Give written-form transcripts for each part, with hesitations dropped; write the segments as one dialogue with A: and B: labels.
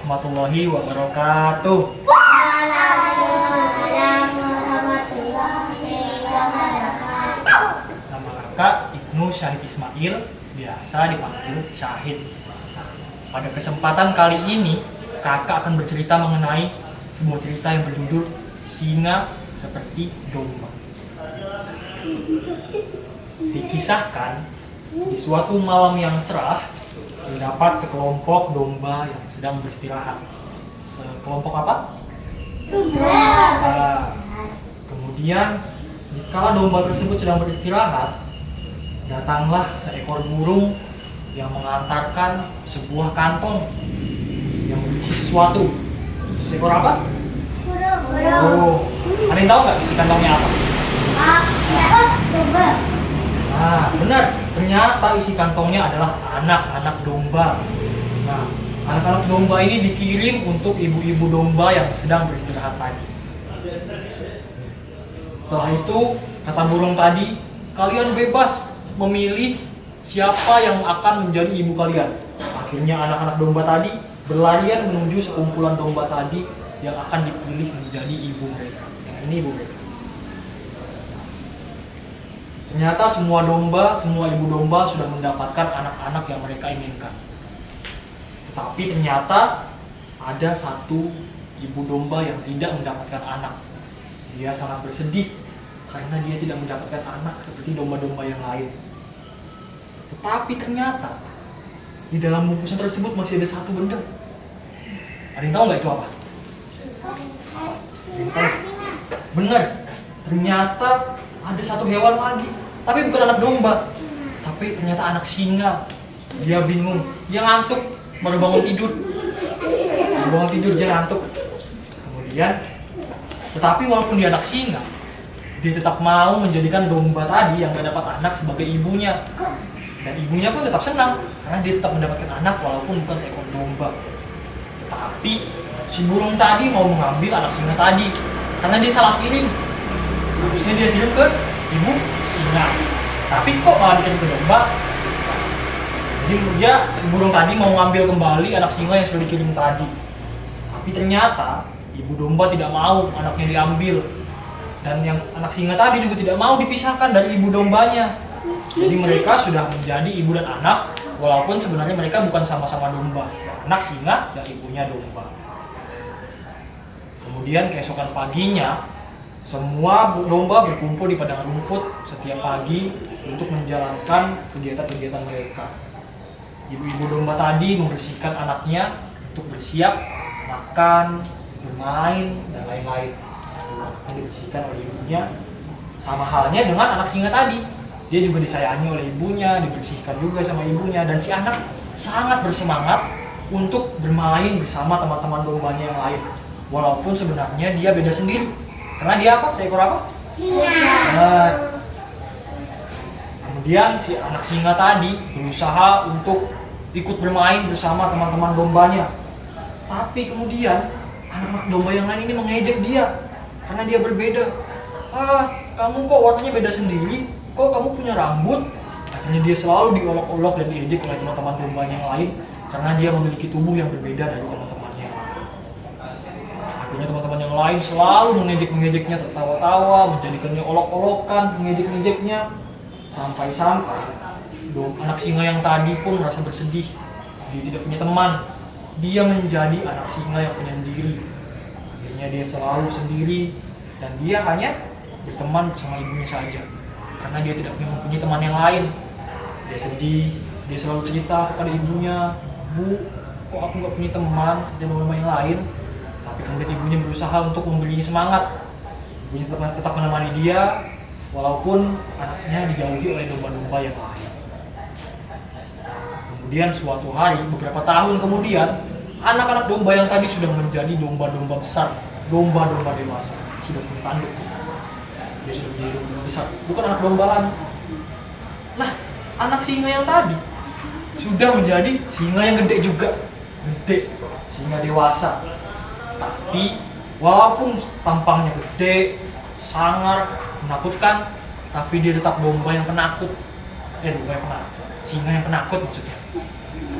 A: warahmatullahi wabarakatuh.
B: Waalaikumsalam warahmatullahi wabarakatuh.
A: Nama kakak Ibnu Syarif Ismail, biasa dipanggil Syahid. Pada kesempatan kali ini, kakak akan bercerita mengenai sebuah cerita yang berjudul Singa Seperti Domba. Dikisahkan, di suatu malam yang cerah, terdapat sekelompok domba yang sedang beristirahat. Sekelompok apa? Kemudian, dikala domba tersebut sedang beristirahat, datanglah seekor burung yang mengantarkan sebuah kantong yang berisi sesuatu. Seekor apa? Oh, ada yang tahu nggak isi kantongnya apa?
B: Domba.
A: Nah, benar. Ternyata isi kantongnya adalah anak-anak domba. Nah, anak-anak domba ini dikirim untuk ibu-ibu domba yang sedang beristirahat tadi. Setelah itu, kata burung tadi, kalian bebas memilih siapa yang akan menjadi ibu kalian. Akhirnya anak-anak domba tadi berlarian menuju sekumpulan domba tadi yang akan dipilih menjadi ibu mereka. Yang ini ibu mereka. Ternyata semua domba, semua ibu domba sudah mendapatkan anak-anak yang mereka inginkan. Tetapi ternyata ada satu ibu domba yang tidak mendapatkan anak. Dia sangat bersedih karena dia tidak mendapatkan anak seperti domba-domba yang lain. Tetapi ternyata di dalam bungkusan tersebut masih ada satu benda. Ada yang tahu nggak itu apa? Benar, ternyata ada satu hewan lagi, tapi bukan anak domba, tapi ternyata anak singa. Dia bingung, dia ngantuk, baru bangun tidur, dia ngantuk. Kemudian, tetapi walaupun dia anak singa, dia tetap mau menjadikan domba tadi yang gak dapat anak sebagai ibunya. Dan ibunya pun tetap senang, karena dia tetap mendapatkan anak walaupun bukan seekor domba. Tapi si burung tadi mau mengambil anak singa tadi, karena dia salah kirim. Harusnya dia kirim ke ibu singa, tapi kok malah dikirim ke domba. Jadi si burung tadi mau ngambil kembali anak singa yang sudah dikirim tadi. Tapi ternyata ibu domba tidak mau anaknya diambil. Dan yang anak singa tadi juga tidak mau dipisahkan dari ibu dombanya. Jadi mereka sudah menjadi ibu dan anak, walaupun sebenarnya mereka bukan sama-sama domba. Anak singa dan ibunya domba. Kemudian keesokan paginya, semua domba berkumpul di padang rumput setiap pagi untuk menjalankan kegiatan-kegiatan mereka. Ibu-ibu domba tadi membersihkan anaknya untuk bersiap makan, bermain, dan lain-lain. Anaknya dibersihkan oleh ibunya, sama halnya dengan anak singa tadi. Dia juga disayangi oleh ibunya, dibersihkan juga sama ibunya, dan si anak sangat bersemangat untuk bermain bersama teman-teman dombanya yang lain. Walaupun sebenarnya dia beda sendiri. Karena dia apa? Seekor apa?
B: Singa.
A: Kemudian si anak singa tadi berusaha untuk ikut bermain bersama teman-teman dombanya. Tapi kemudian anak-anak domba yang lain ini mengejek dia karena dia berbeda. Kamu kok warnanya beda sendiri? Kok kamu punya rambut? Akhirnya dia selalu diolok-olok dan diejek oleh teman-teman dombanya yang lain karena dia memiliki tubuh yang berbeda dari teman-temannya. Akhirnya teman-teman yang lain selalu mengejek-ngejeknya, tertawa-tawa, menjadikannya olok-olokan, mengejek-ngejeknya. Sampai-sampai anak singa yang tadi pun merasa bersedih. Dia tidak punya teman. Dia menjadi anak singa yang penyendiri. Akhirnya dia selalu sendiri dan dia hanya berteman bersama ibunya saja. Karena dia tidak mempunyai teman yang lain. Dia sedih, dia selalu cerita kepada ibunya, "Bu, kok aku gak punya teman seperti teman-teman yang lain?" Tapi kemudian ibunya berusaha untuk memberinya semangat. Ibunya tetap menemani dia, walaupun anaknya dijauhi oleh domba-domba yang lain. Kemudian suatu hari, beberapa tahun kemudian, anak-anak domba yang tadi sudah menjadi domba-domba besar, domba-domba dewasa, sudah punya tanduk. Dia sudah menjadi domba besar, bukan anak domba lagi. Nah, anak singa yang tadi sudah menjadi singa yang gede juga, singa dewasa. Tapi walaupun tampangnya gede, sangar, menakutkan, tapi dia tetap domba yang penakut. Singa yang penakut maksudnya.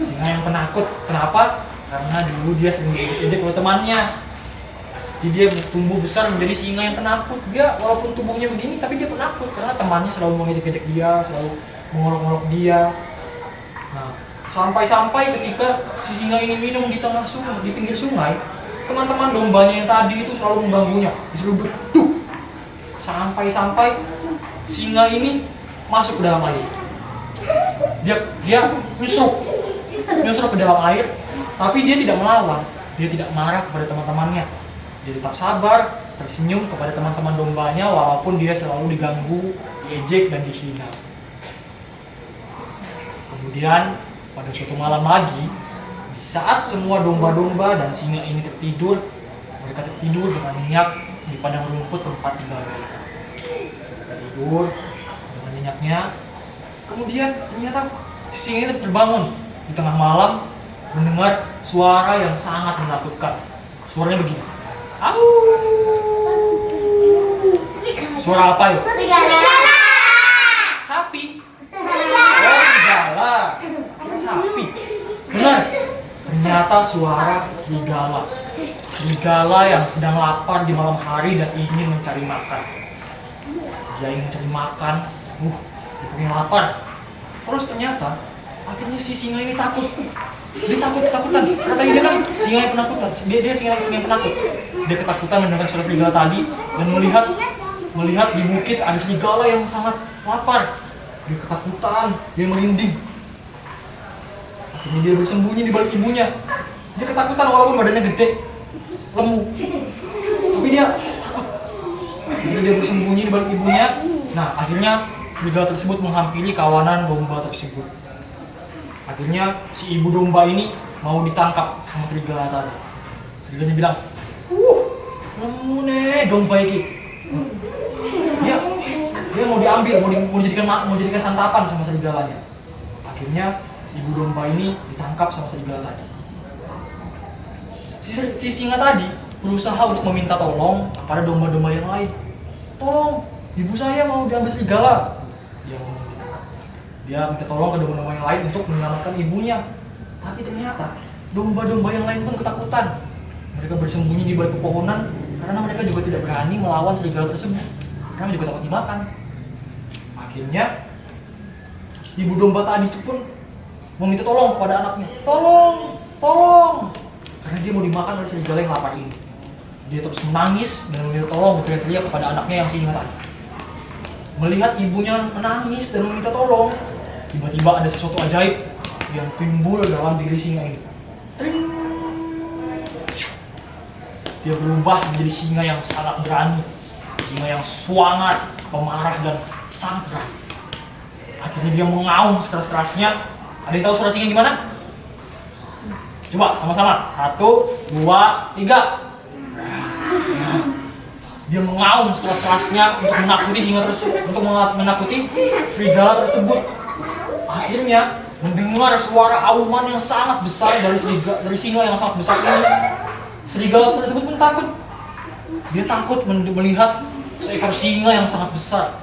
A: Singa yang penakut. Kenapa? karena dulu dia sering diejek oleh temannya. Jadi dia tumbuh besar menjadi singa yang penakut. Dia walaupun tubuhnya begini tapi dia penakut karena temannya selalu mengejek-ejek dia, selalu mengolok-olok dia. Nah, sampai-sampai ketika si singa ini minum di tengah sungai, di pinggir sungai, teman-teman dombanya yang tadi itu selalu mengganggunya, diseruduk. Duh! Sampai-sampai singa ini masuk ke dalam air. Dia nyusruk ke dalam air, tapi dia tidak melawan, dia tidak marah kepada teman-temannya. Dia tetap sabar, tersenyum kepada teman-teman dombanya walaupun dia selalu diganggu, diejek dan dihina. Kemudian pada suatu malam lagi, di saat semua domba-domba dan singa ini tertidur, mereka tertidur dengan nyenyak di padang rumput tempat tinggal mereka. Mereka tidur dengan nyenyaknya. Kemudian ternyata si singa itu terbangun di tengah malam mendengar suara yang sangat menakutkan. Suaranya begini. Au! Suara apa itu?
B: Serigala.
A: Sapi. Oh, serigala. Kira sapi. Benar. Ternyata suara serigala. Serigala yang sedang lapar di malam hari dan ingin mencari makan. Dia ingin mencari makan. Dia pengen lapar. Terus ternyata akhirnya si singa ini takut. Dia ketakutan. Karena tadi dia kan singa yang penakutan. Dia singa yang penakut. Dia ketakutan mendengar suara serigala tadi dan melihat di bukit ada serigala yang sangat lapar. Dia ketakutan, dia merinding. Akhirnya dia bersembunyi di balik ibunya. Dia ketakutan walaupun badannya gede, lemu. Tapi dia takut. Akhirnya dia bersembunyi di balik ibunya. Nah, akhirnya serigala tersebut menghampiri kawanan domba tersebut. Akhirnya si ibu domba ini mau ditangkap sama serigala tadi. Serigalanya bilang, lemu nih domba ini. Dia mau diambil, mau dijadikan santapan sama serigalanya. Akhirnya ibu domba ini ditangkap sama serigala tadi. Si singa tadi berusaha untuk meminta tolong kepada domba-domba yang lain. Tolong, ibu saya mau diambil serigala. Dia minta tolong ke domba-domba yang lain untuk menyelamatkan ibunya. Tapi ternyata domba-domba yang lain pun ketakutan. Mereka bersembunyi di balik pepohonan karena mereka juga tidak berani melawan serigala tersebut. Karena juga takut dimakan. Akhirnya ibu domba tadi itu pun meminta tolong kepada anaknya. Tolong. Karena dia mau dimakan oleh serigala yang lapar ini. Dia terus menangis dan meminta tolong, berteriak-teriak kepada anaknya yang singa tadi. Melihat ibunya menangis dan meminta tolong, tiba-tiba ada sesuatu ajaib yang timbul dalam diri singa ini. Dia berubah menjadi singa yang sangat berani, singa yang sangat pemarah dan sangat berani. Akhirnya dia mengaum sekeras-kerasnya. Ada yang tahu suara singa gimana? Coba sama-sama. 1, 2, 3. Dia mengaum sekeras-kerasnya untuk menakuti singa tersebut, untuk menakuti serigala tersebut. Akhirnya mendengar suara auman yang sangat besar dari singa yang sangat besar ini. Serigala tersebut pun takut. Dia takut melihat seekor singa yang sangat besar.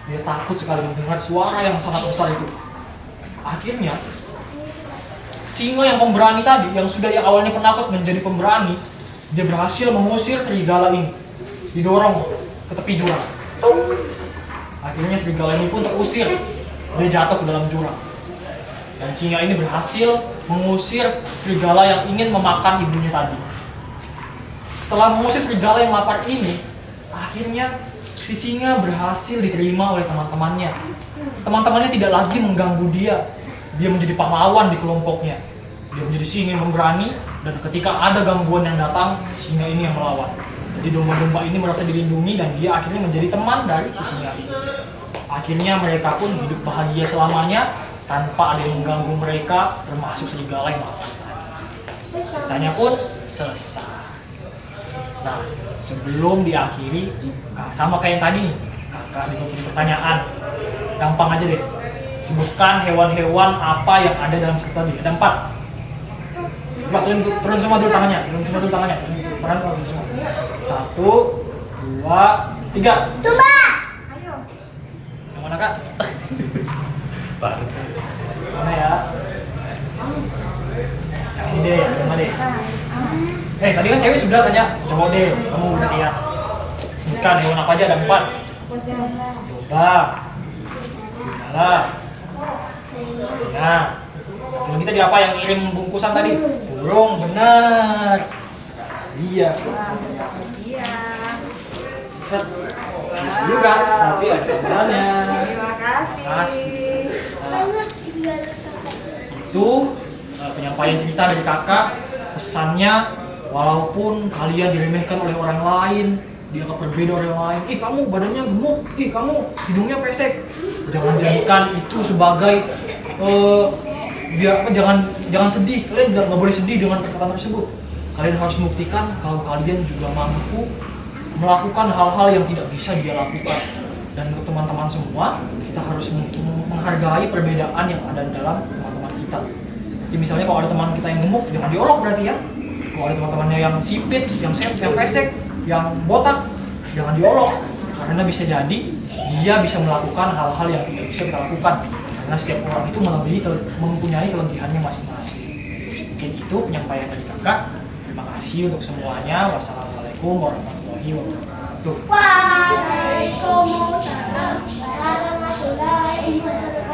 A: Dia takut sekali mendengar suara yang sangat besar itu. Akhirnya singa yang pemberani tadi, yang sudah yang awalnya penakut menjadi pemberani, dia berhasil mengusir serigala ini. Didorong ke tepi jurang. Akhirnya serigala ini pun terusir. Dia jatuh ke dalam jurang. Dan singa ini berhasil mengusir serigala yang ingin memakan ibunya tadi. Setelah mengusir serigala yang lapar ini, akhirnya si singa berhasil diterima oleh teman-temannya. Teman-temannya tidak lagi mengganggu dia. Dia menjadi pahlawan di kelompoknya. Dia menjadi singa yang pemberani, dan ketika ada gangguan yang datang, singa ini yang melawan. Jadi domba-domba ini merasa dilindungi dan dia akhirnya menjadi teman dari si singa ini. Akhirnya mereka pun hidup bahagia selamanya tanpa ada yang mengganggu mereka, termasuk serigala yang lapar. Ceritanya pun selesai. Nah, sebelum diakhiri, sama kayak yang tadi nih, kakak dibikin pertanyaan. Gampang aja deh. Sebutkan hewan-hewan apa yang ada dalam cerita tadi. Ada 4. Coba turun semua dulu tangannya. Turun semua. 1, 2, 3.
B: Coba. Ayo.
A: Yang mana kak? Mana ya? Yang Ini deh, coba deh. Tadi kan cewek sudah tanya, coba deh, kamu berarti ya. Bukan hewan apa aja ada 4. Coba. Serigala. Singa. Satu lagi tadi apa yang ngirim bungkusan tadi? Burung, benar. Iya. Set. Susah juga, tapi ada gambarnya.
C: Terima kasih.
A: Itu penyampaian cerita dari kakak. Pesannya, walaupun kalian diremehkan oleh orang lain, dianggap berbeda oleh orang lain, kamu badannya gemuk, kamu hidungnya pesek, jangan jadikan itu sebagai jangan sedih. Kalian nggak boleh sedih dengan perkataan tersebut. Kalian harus membuktikan kalau kalian juga mampu melakukan hal-hal yang tidak bisa dia lakukan. Dan untuk teman-teman semua, kita harus menghargai perbedaan yang ada di dalam teman-teman kita. Seperti misalnya kalau ada teman kita yang gemuk, jangan diolok berarti ya. Kalau ada teman-temannya yang sipit, yang pesek, yang botak, jangan diolok. Karena bisa jadi dia bisa melakukan hal-hal yang tidak bisa kita lakukan. Karena setiap orang itu mempunyai kelebihannya masing-masing. Mungkin itu penyampaian dari kakak. Terima kasih untuk semuanya. Wassalamualaikum warahmatullahi wabarakatuh.
B: Waalaikumsalam warahmatullahi wabarakatuh.